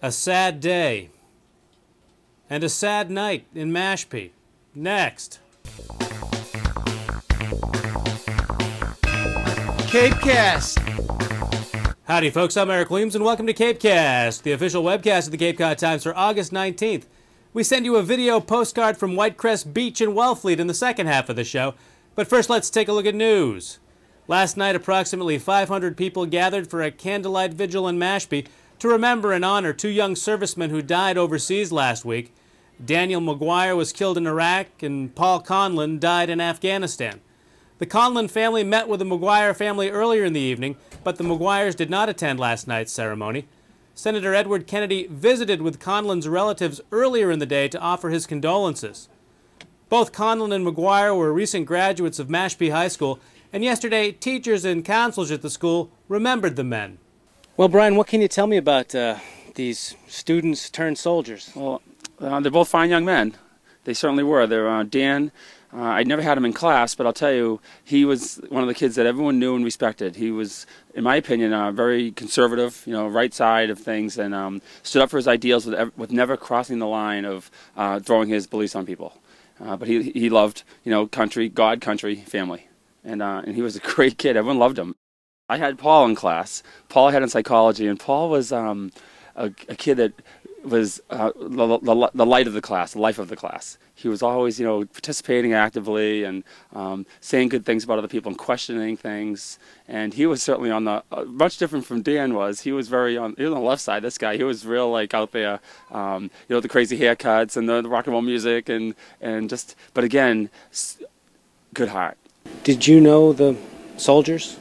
A sad day and a sad night in Mashpee. Next. CapeCast. Howdy folks, I'm Eric Williams and welcome to CapeCast, the official webcast of the Cape Cod Times for August 19th. We send you a video postcard from WhiteCrest Beach in Wellfleet in the second half of the show. But first let's take a look at news. Last night approximately 500 people gathered for a candlelight vigil in Mashpee to remember and honor two young servicemen who died overseas last week. Daniel McGuire was killed in Iraq and Paul Conlon died in Afghanistan. The Conlon family met with the McGuire family earlier in the evening, but the McGuires did not attend last night's ceremony. Senator Edward Kennedy visited with Conlon's relatives earlier in the day to offer his condolences. Both Conlon and McGuire were recent graduates of Mashpee High School, and yesterday teachers and counselors at the school remembered the men. Well, Brian, what can you tell me about these students turned soldiers? Well, they're both fine young men. They certainly were. They're Dan. I never had him in class, but I'll tell you, he was one of the kids that everyone knew and respected. He was, in my opinion, very conservative, right side of things, and stood up for his ideals with never crossing the line of throwing his beliefs on people. But he loved, country, God, country, family, and he was a great kid. Everyone loved him. I had Paul in class. Paul had in psychology, and Paul was a kid that was the light of the class, the life of the class. He was always, participating actively and saying good things about other people and questioning things. And he was certainly on the much different from Dan was. He was he was on the left side. This guy, he was real out there, the crazy haircuts and the rock and roll music and just. But again, good heart. Did you know the soldiers?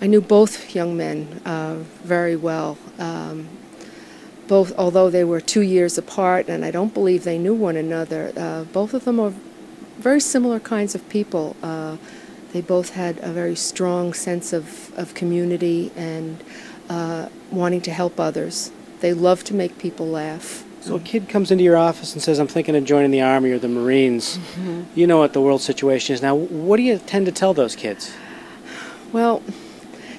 I knew both young men very well. Both, although they were 2 years apart, and I don't believe they knew one another, both of them are very similar kinds of people. They both had a very strong sense of community and wanting to help others. They love to make people laugh. So a kid comes into your office and says, I'm thinking of joining the Army or the Marines. Mm-hmm. You know what the world situation is now. What do you tend to tell those kids? Well,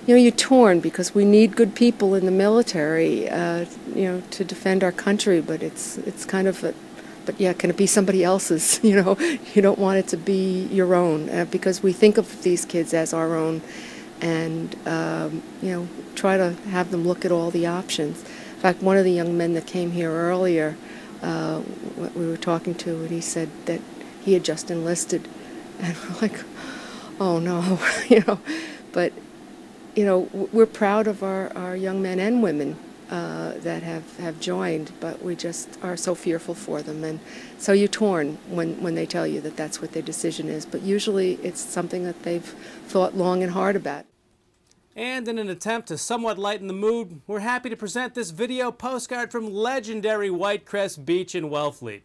you're torn because we need good people in the military, to defend our country. But it's kind of can it be somebody else's? You don't want it to be your own because we think of these kids as our own, and try to have them look at all the options. In fact, one of the young men that came here earlier, we were talking to, and he said that he had just enlisted, and we're like, oh no, but. We're proud of our young men and women that have joined, but we just are so fearful for them. And so you're torn when they tell you that that's what their decision is. But usually it's something that they've thought long and hard about. And in an attempt to somewhat lighten the mood, we're happy to present this video postcard from legendary WhiteCrest Beach in Wellfleet.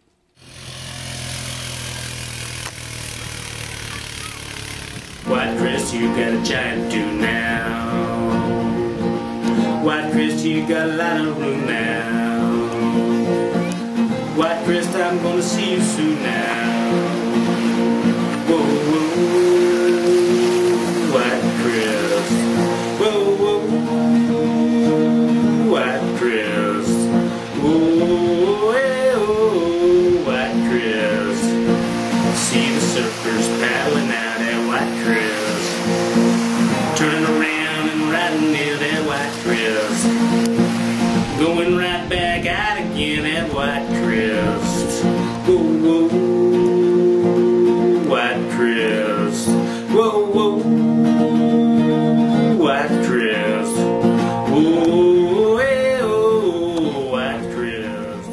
WhiteCrest, you got a giant do now. WhiteCrest, you got a lot of room now. WhiteCrest, I'm gonna see you soon now. Whoa, whoa, WhiteCrest. Whoa, whoa, WhiteCrest. Whoa, WhiteCrest. See the surfers paddling out at WhiteCrest, turning around and riding near that WhiteCrest, going right back out again at WhiteCrest. Whoa, whoa, WhiteCrest. Whoa, whoa, WhiteCrest. Whoa, WhiteCrest.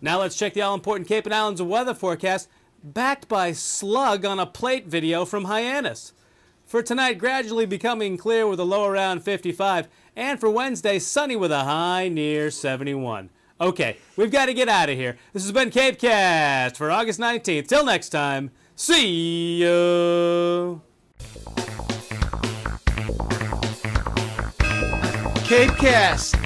Now let's check the all-important Cape and Islands weather forecast, backed by slug on a plate video from Hyannis. For tonight, gradually becoming clear with a low around 55, and for Wednesday, sunny with a high near 71. Okay, we've got to get out of here. This has been CapeCast for August 19th. Till next time, see ya! CapeCast.